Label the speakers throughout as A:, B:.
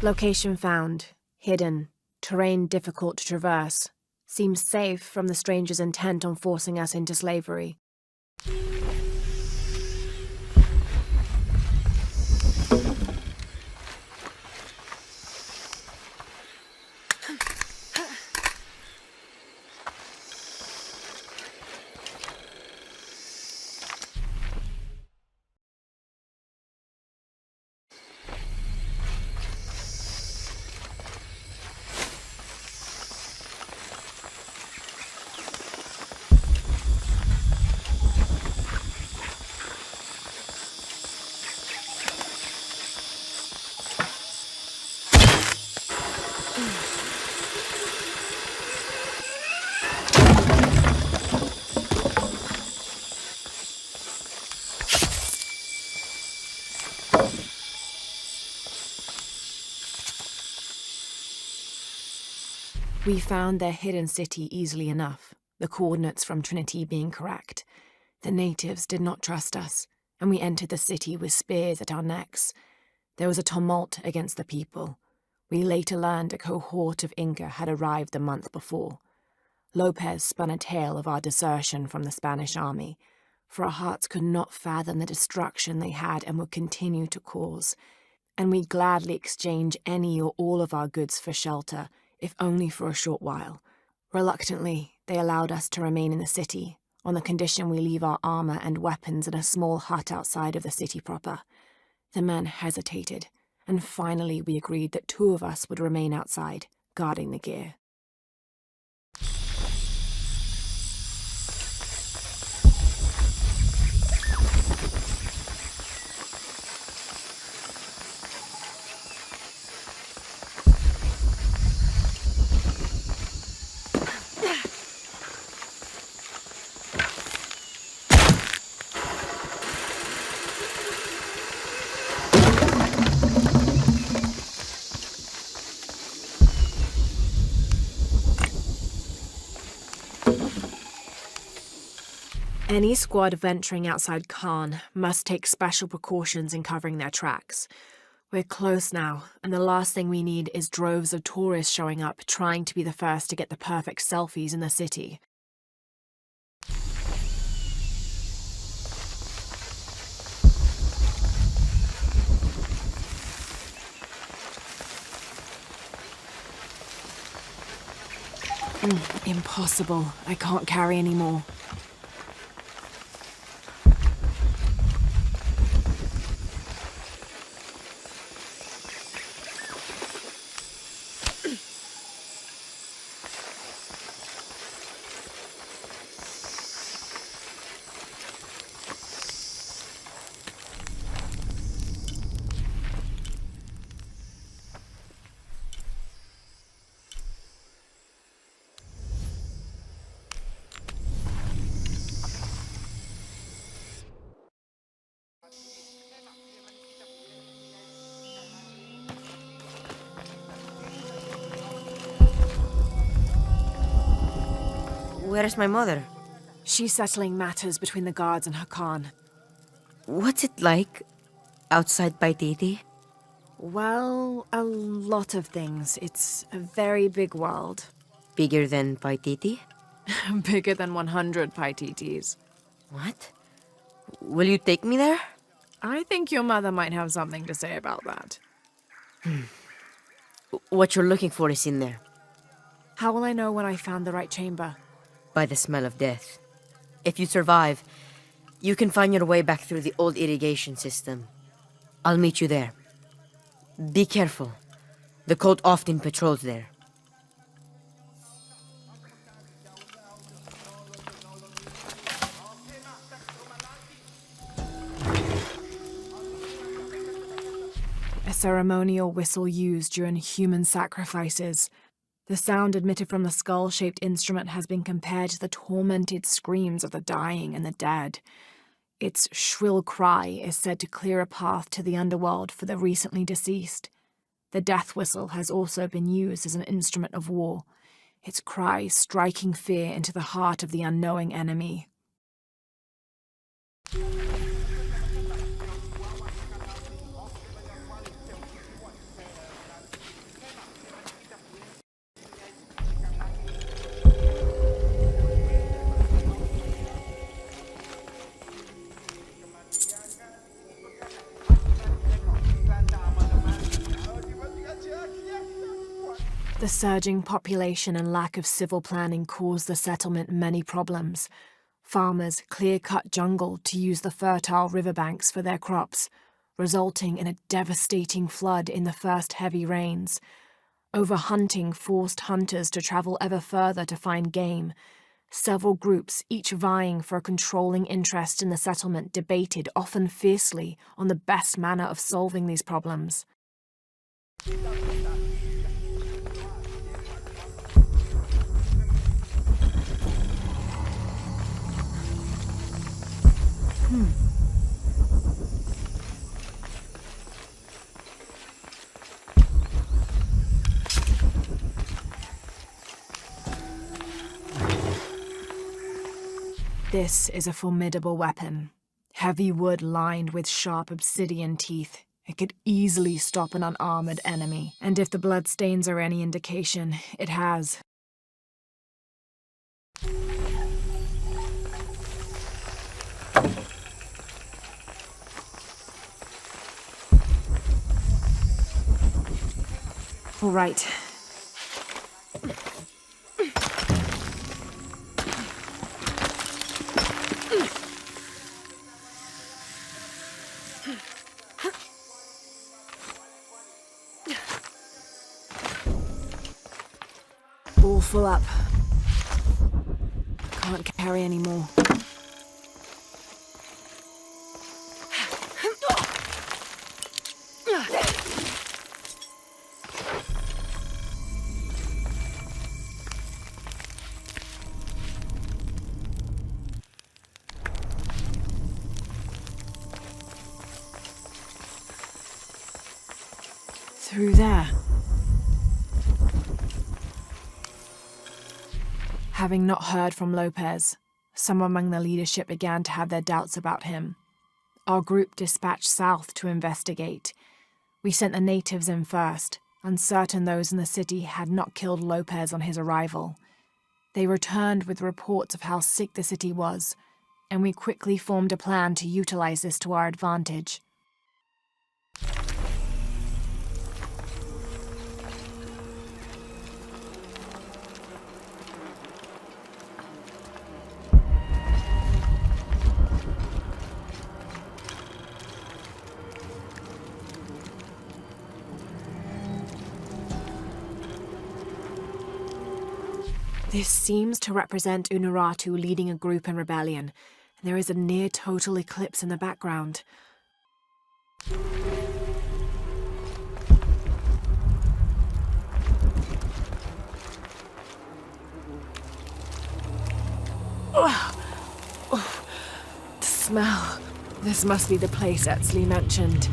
A: Location found. Hidden. Terrain difficult to traverse. Seems safe from the stranger's intent on forcing us into slavery. We found their hidden city easily enough, the coordinates from Trinity being correct. The natives did not trust us, and we entered the city with spears at our necks. There was a tumult against the people. We later learned a cohort of Inca had arrived the month before. Lopez spun a tale of our desertion from the Spanish army, for our hearts could not fathom the destruction they had and would continue to cause, and we gladly exchange any or all of our goods for shelter, if only for a short while. Reluctantly, they allowed us to remain in the city, on the condition we leave our armor and weapons in a small hut outside of the city proper. The man hesitated, and finally we agreed that 2 of us would remain outside, guarding the gear. Any squad venturing outside Khan must take special precautions in covering their tracks. We're close now, and the last thing we need is droves of tourists showing up trying to be the first to get the perfect selfies in the city. Impossible. I can't carry anymore.
B: Where is my mother?
A: She's settling matters between the guards and her Khan.
B: What's it like outside Paititi?
A: Well, a lot of things. It's a very big world.
B: Bigger than Paititi?
A: Bigger than 100 Paititis.
B: What? Will you take me there?
A: I think your mother might have something to say about that.
B: What you're looking for is in there.
A: How will I know when I found the right chamber?
B: By the smell of death. If you survive, you can find your way back through the old irrigation system. I'll meet you there. Be careful. The cult often patrols there.
A: A ceremonial whistle used during human sacrifices. The sound emitted from the skull-shaped instrument has been compared to the tormented screams of the dying and the dead. Its shrill cry is said to clear a path to the underworld for the recently deceased. The death whistle has also been used as an instrument of war, its cry striking fear into the heart of the unknowing enemy. The surging population and lack of civil planning caused the settlement many problems. Farmers clear-cut jungle to use the fertile riverbanks for their crops, resulting in a devastating flood in the first heavy rains. Overhunting forced hunters to travel ever further to find game. Several groups, each vying for a controlling interest in the settlement, debated, often fiercely, on the best manner of solving these problems. This is a formidable weapon. Heavy wood lined with sharp obsidian teeth. It could easily stop an unarmored enemy, and if the bloodstains are any indication, it has. All right. All full up. Can't carry any more. Through there. Having not heard from Lopez, some among the leadership began to have their doubts about him. Our group dispatched south to investigate. We sent the natives in first, uncertain those in the city had not killed Lopez on his arrival. They returned with reports of how sick the city was, and we quickly formed a plan to utilize this to our advantage. This seems to represent Unuratu leading a group in rebellion, and there is a near-total eclipse in the background. The smell. This must be the place Etzli mentioned.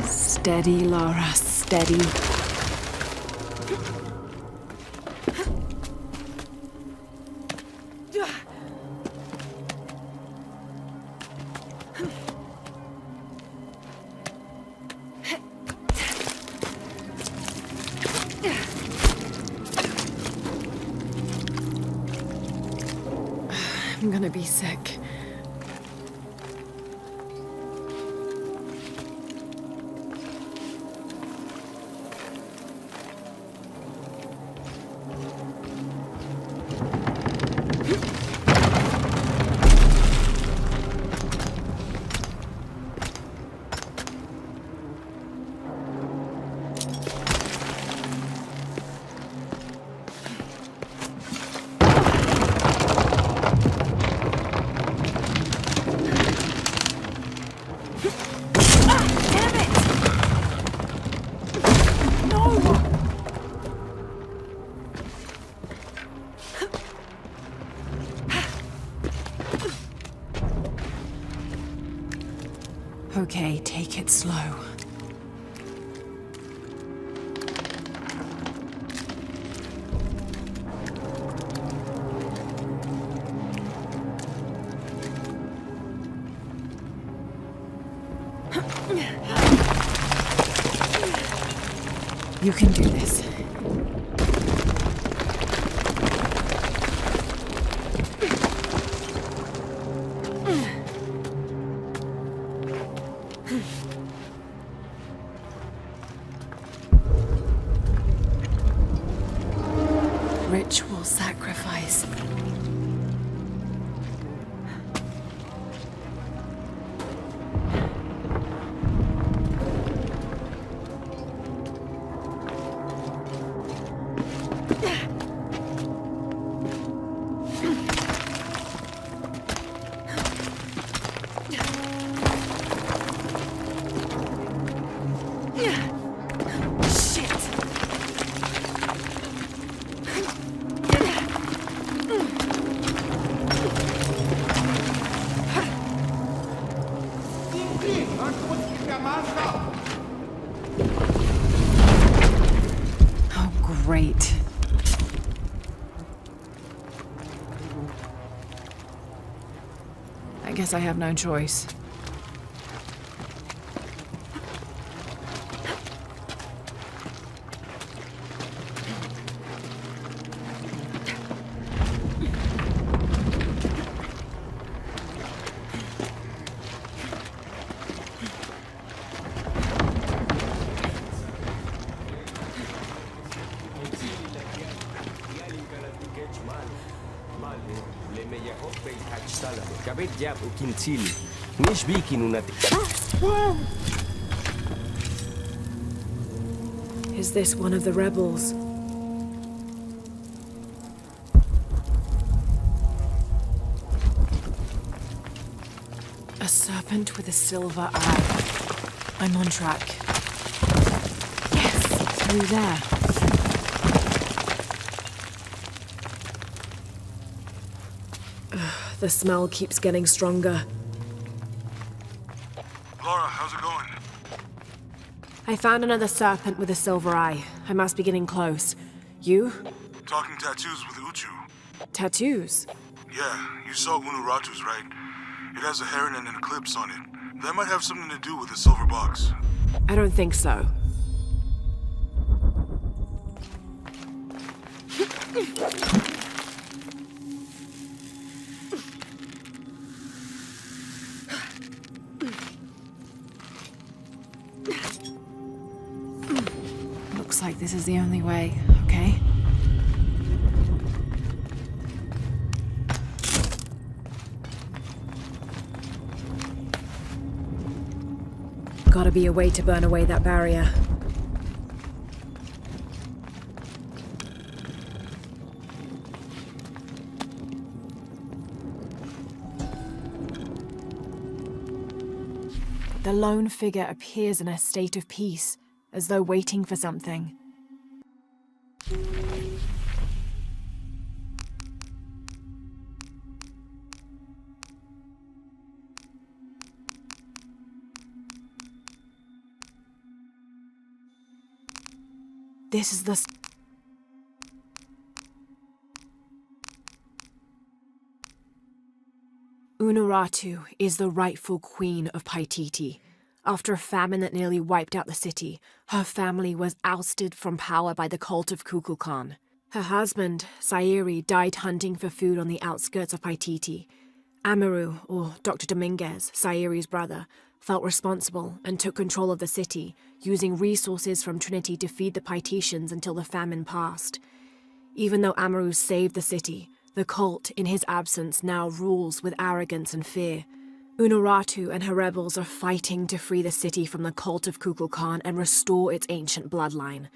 A: Steady, Lara, steady. I'm gonna be sick. Okay, take it slow. You can do this. Oh, great. I guess I have no choice. Is this one of the rebels? A serpent with a silver eye. I'm on track. Yes, through there. The smell keeps getting stronger.
C: Laura, how's it going?
A: I found another serpent with a silver eye. I must be getting close. You?
C: Talking tattoos with Uchu.
A: Tattoos?
C: Yeah, you saw Unuratu's, right? It has a heron and an eclipse on it. That might have something to do with the silver box.
A: I don't think so. Looks like this is the only way, okay? Gotta be a way to burn away that barrier. The lone figure appears in a state of peace, as though waiting for something. This is the... Unuratu is the rightful queen of Paititi. After a famine that nearly wiped out the city, her family was ousted from power by the cult of Kukulkan. Her husband, Sairi, died hunting for food on the outskirts of Paititi. Amaru, or Dr. Dominguez, Sairi's brother, felt responsible and took control of the city, using resources from Trinity to feed the Paititians until the famine passed. Even though Amaru saved the city, the cult, in his absence, now rules with arrogance and fear. Unuratu and her rebels are fighting to free the city from the cult of Kukulkan and restore its ancient bloodline.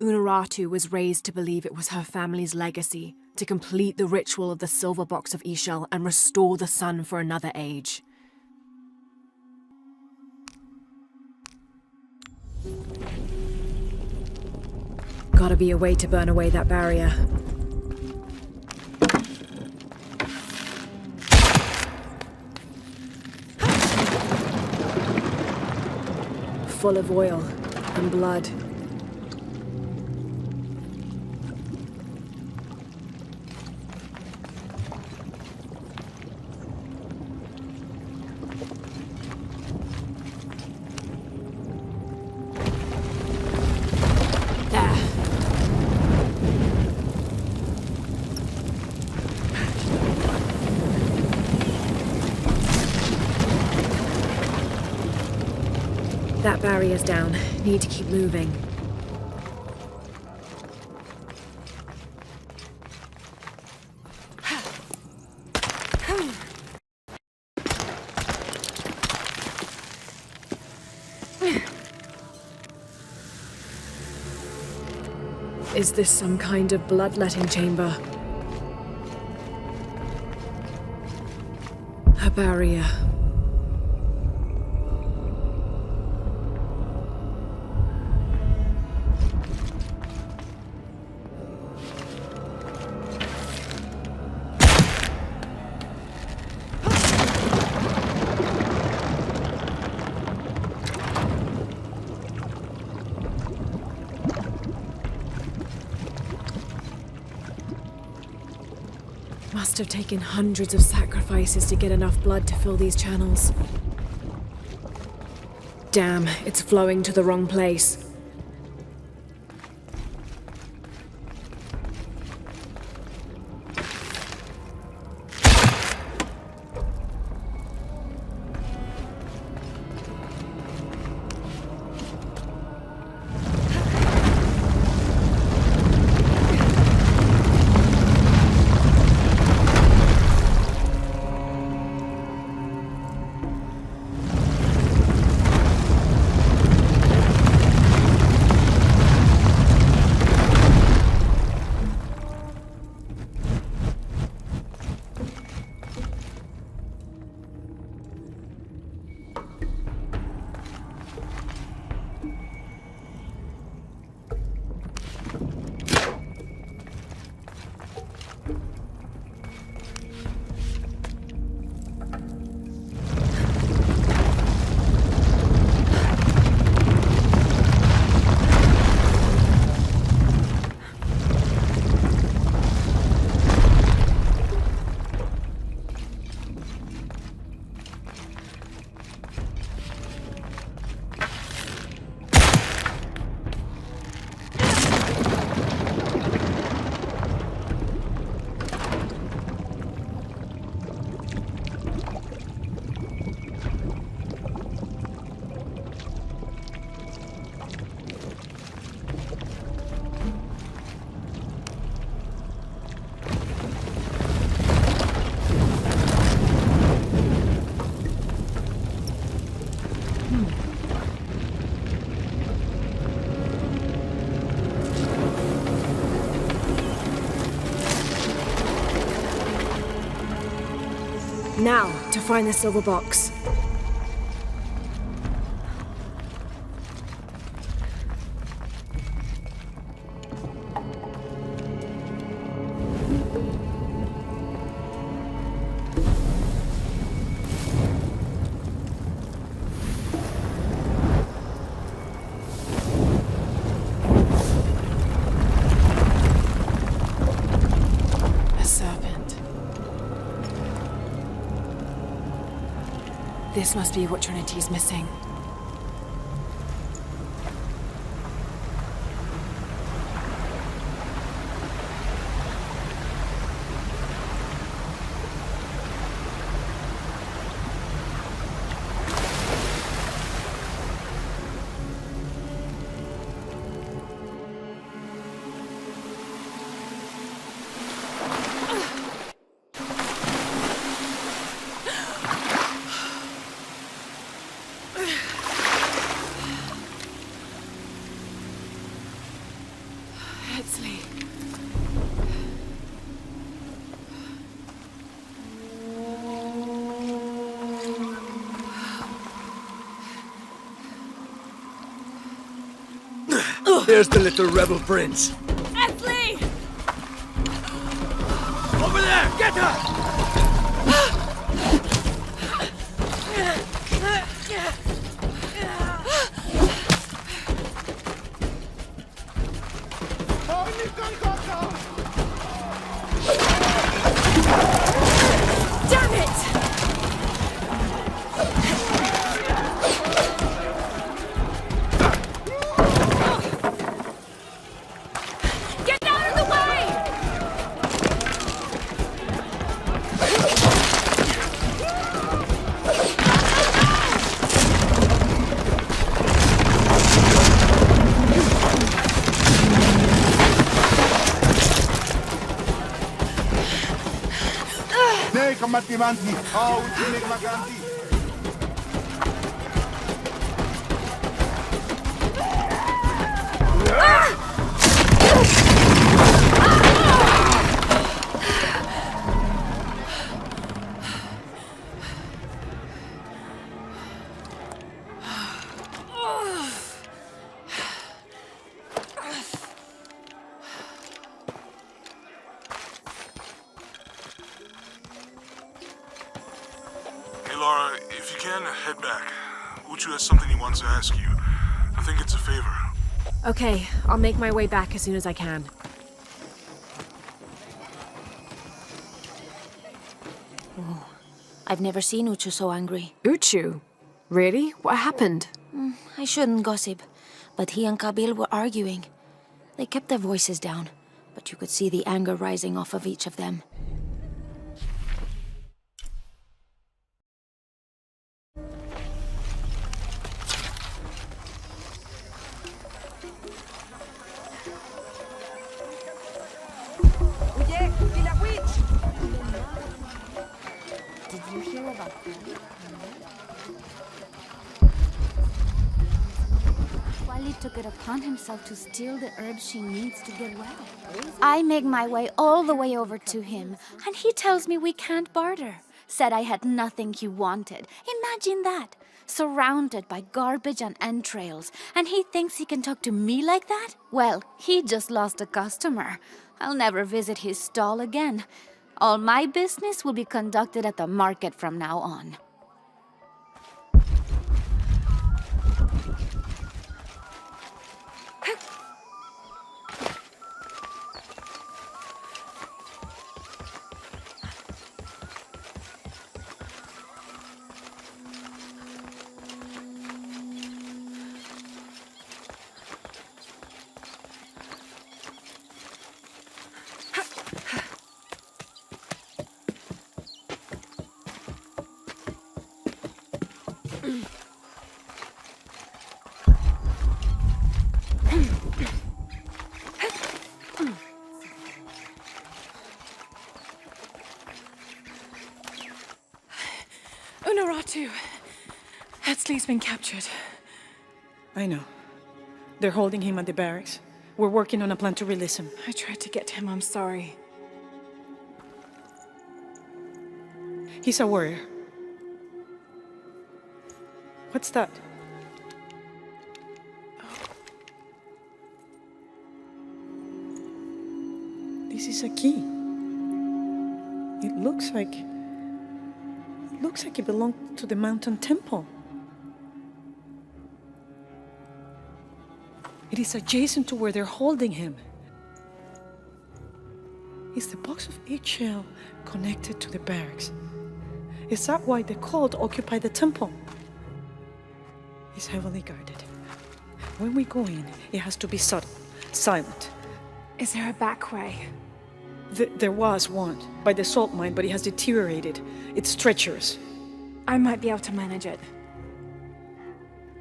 A: Unuratu was raised to believe it was her family's legacy, to complete the ritual of the silver box of Ishel and restore the sun for another age. Gotta be a way to burn away that barrier. Full of oil and blood. That barrier's down. Need to keep moving. Is this some kind of bloodletting chamber? A barrier. must have taken hundreds of sacrifices to get enough blood to fill these channels. Damn, it's flowing to the wrong place. Now, to find the silver box. A serpent. This must be what Trinity's missing.
D: There's the little rebel prince.
A: Esley!
D: Over there! Get her!
A: Damn it! Get out of the way!
C: Nee, combattimenti. Oh, ultimi combattimenti. Hey, Laura, if you can, head back. Uchu has something he wants to ask you. I think it's a favor.
A: Okay, I'll make my way back as soon as I can.
E: I've never seen Uchu so angry.
A: Uchu? Really? What happened?
E: I shouldn't gossip, but he and Kabil were arguing. They kept their voices down, but you could see the anger rising off of each of them.
F: Did you hear about Wally took it upon himself to steal the herbs she needs to get well. I make my way all the way over to him, and he tells me we can't barter. Said I had nothing he wanted. Imagine that. Surrounded by garbage and entrails, and he thinks he can talk to me like that? Well, he just lost a customer. I'll never visit his stall again. All my business will be conducted at the market from now on.
G: Unaratu. Hetzley's been captured.
H: I know. They're holding him at the barracks. We're working on a plan to release him.
G: I tried to get to him, I'm sorry.
H: He's a warrior. What's that? This is a key. It looks like it belonged to the mountain temple. It is adjacent to where they're holding him. Is the box of eggshell connected to the barracks? Is that why the cult occupied the temple? It's heavily guarded. When we go in, it has to be subtle, silent.
G: Is there a back way?
H: There was one, by the salt mine, but it has deteriorated. It's treacherous.
G: I might be able to manage it.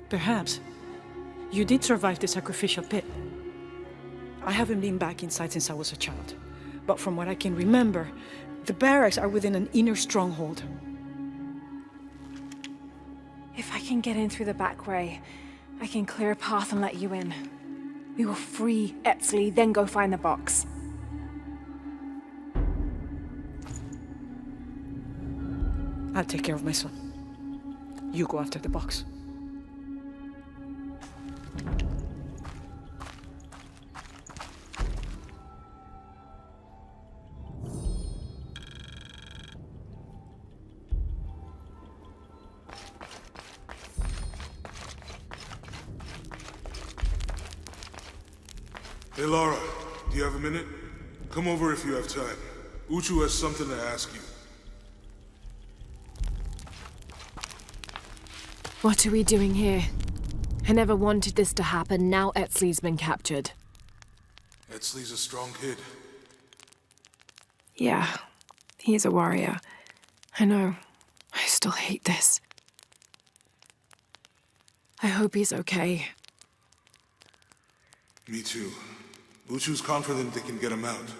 H: Perhaps. You did survive the sacrificial pit. I haven't been back inside since I was a child. But from what I can remember, the barracks are within an inner stronghold.
G: If I can get in through the back way, I can clear a path and let you in. We will free Etzley, then go find the box.
H: I'll take care of my son. You go after the box.
C: Hey, Lara, do you have a minute? Come over if you have time. Uchu has something to ask you.
A: What are we doing here? I never wanted this to happen. Now Etzley's been captured.
C: Etzley's a strong kid.
A: Yeah, he's a warrior. I know. I still hate this. I hope he's okay.
C: Me too. Uchu's confident they can get him out.